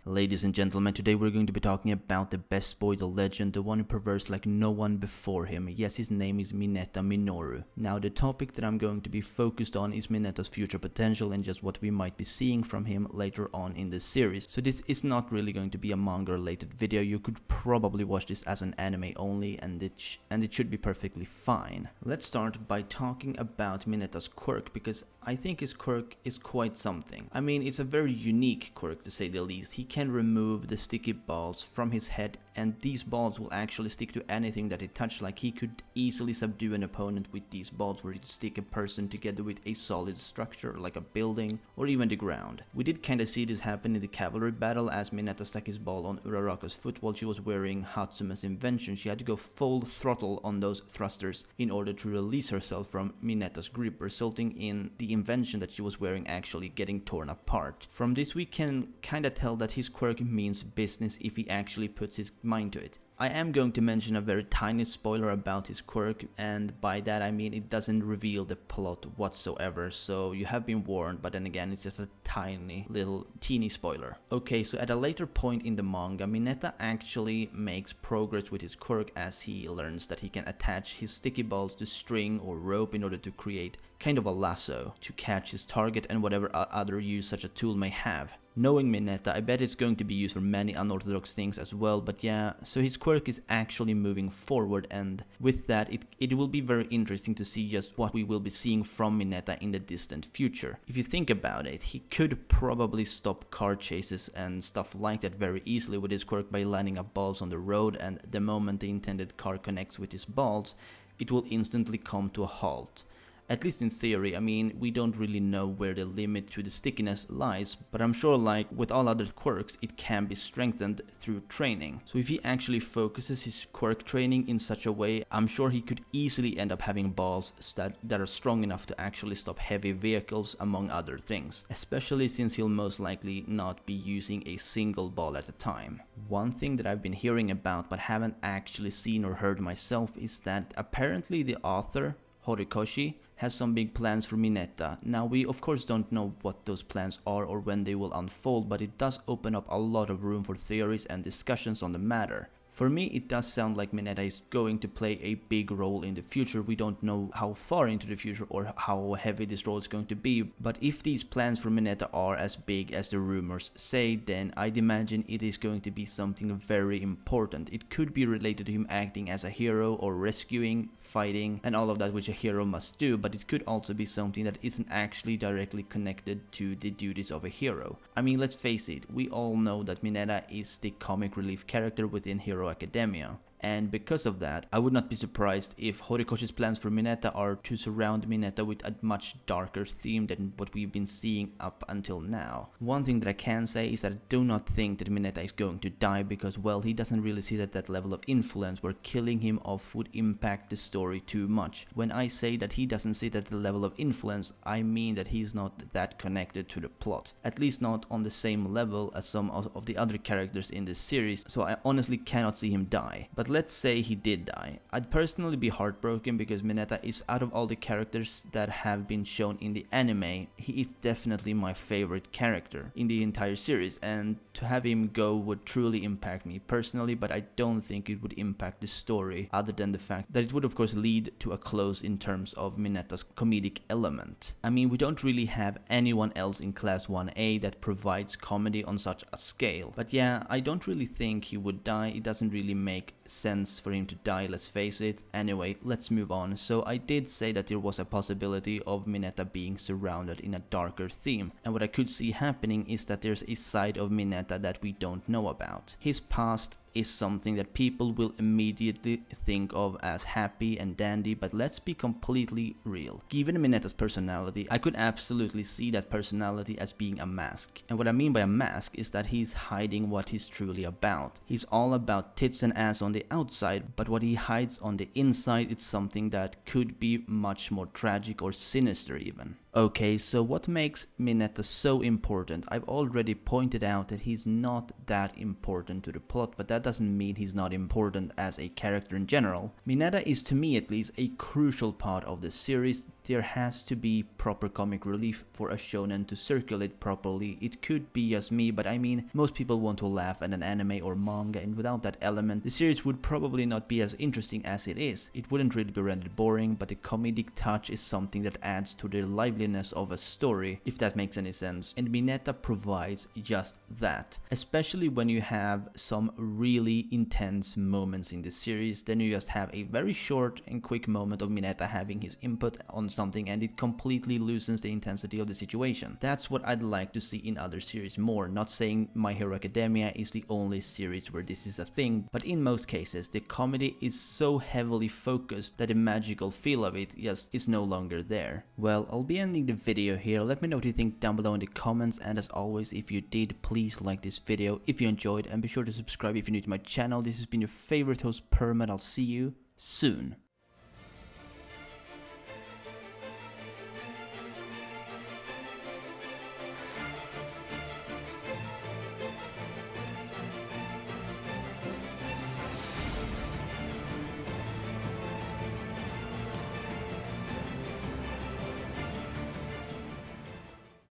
Ladies and gentlemen, today we're going to be talking about the best boy, the legend, the one who perverts like no one before him. Yes, his name is Mineta Minoru. Now, the topic that I'm going to be focused on is Mineta's future potential and just what we might be seeing from him later on in the series. So this is not really going to be a manga related video. You could probably watch this as an anime only and it should be perfectly fine. Let's start by talking about Mineta's quirk, because I think his quirk is quite something. I mean, it's a very unique quirk to say the least. He can remove the sticky balls from his head, and these balls will actually stick to anything that he touches. Like, he could easily subdue an opponent with these balls, where he'd stick a person together with a solid structure like a building or even the ground. We did kinda see this happen in the cavalry battle, as Mineta stuck his ball on Uraraka's foot while she was wearing Hatsume's invention. She had to go full throttle on those thrusters in order to release herself from Mineta's grip, resulting in the invention that she was wearing actually getting torn apart. From this we can kinda tell that his quirk means business if he actually puts his mind to it. I am going to mention a very tiny spoiler about his quirk, and by that I mean it doesn't reveal the plot whatsoever, so you have been warned, but then again it's just a tiny little teeny spoiler. Okay, so at a later point in the manga, Mineta actually makes progress with his quirk as he learns that he can attach his sticky balls to string or rope in order to create kind of a lasso to catch his target and whatever other use such a tool may have. Knowing Mineta, I bet it's going to be used for many unorthodox things as well, but yeah, so his quirk is actually moving forward, and with that it will be very interesting to see just what we will be seeing from Mineta in the distant future. If you think about it, he could probably stop car chases and stuff like that very easily with his quirk by lining up balls on the road, and the moment the intended car connects with his balls, it will instantly come to a halt. At least in theory. I mean, we don't really know where the limit to the stickiness lies, but I'm sure like with all other quirks, it can be strengthened through training. So if he actually focuses his quirk training in such a way, I'm sure he could easily end up having balls that are strong enough to actually stop heavy vehicles, among other things. Especially since he'll most likely not be using a single ball at a time. One thing that I've been hearing about but haven't actually seen or heard myself is that apparently the author, Horikoshi, has some big plans for Mineta. Now, we of course don't know what those plans are or when they will unfold, but it does open up a lot of room for theories and discussions on the matter. For me, it does sound like Mineta is going to play a big role in the future. We don't know how far into the future or how heavy this role is going to be, but if these plans for Mineta are as big as the rumors say, then I'd imagine it is going to be something very important. It could be related to him acting as a hero or rescuing, fighting, and all of that which a hero must do, but it could also be something that isn't actually directly connected to the duties of a hero. I mean, let's face it, we all know that Mineta is the comic relief character within Hero Academia. And because of that, I would not be surprised if Horikoshi's plans for Mineta are to surround Mineta with a much darker theme than what we've been seeing up until now. One thing that I can say is that I do not think that Mineta is going to die, because, well, he doesn't really see that level of influence where killing him off would impact the story too much. When I say that he doesn't see that level of influence, I mean that he's not that connected to the plot. At least not on the same level as some of the other characters in this series, so I honestly cannot see him die. But let's say he did die. I'd personally be heartbroken, because Mineta is, out of all the characters that have been shown in the anime, he is definitely my favorite character in the entire series, and to have him go would truly impact me personally, but I don't think it would impact the story, other than the fact that it would of course lead to a close in terms of Mineta's comedic element. I mean, we don't really have anyone else in Class 1A that provides comedy on such a scale, but yeah, I don't really think he would die. It doesn't really make sense for him to die, let's face it. Anyway, let's move on. So I did say that there was a possibility of Mineta being surrounded in a darker theme, and what I could see happening is that there's a side of Mineta that we don't know about. His past is something that people will immediately think of as happy and dandy, but let's be completely real. Given Mineta's personality, I could absolutely see that personality as being a mask. And what I mean by a mask is that he's hiding what he's truly about. He's all about tits and ass on the outside, but what he hides on the inside is something that could be much more tragic or sinister even. Okay, so what makes Mineta so important? I've already pointed out that he's not that important to the plot, but that doesn't mean he's not important as a character in general. Mineta is, to me at least, a crucial part of the series. There has to be proper comic relief for a shonen to circulate properly. It could be just me, but I mean, most people want to laugh at an anime or manga, and without that element, the series would probably not be as interesting as it is. It wouldn't really be rendered boring, but the comedic touch is something that adds to the lively of a story, if that makes any sense, and Mineta provides just that. Especially when you have some really intense moments in the series, then you just have a very short and quick moment of Mineta having his input on something and it completely loosens the intensity of the situation. That's what I'd like to see in other series more, not saying My Hero Academia is the only series where this is a thing, but in most cases the comedy is so heavily focused that the magical feel of it just is no longer there. Well, I'll be ending the video here. Let me know what you think down below in the comments, and as always, if you did, please like this video if you enjoyed, and be sure to subscribe if you're new to my channel. This has been your favorite host, Perm, and I'll see you soon.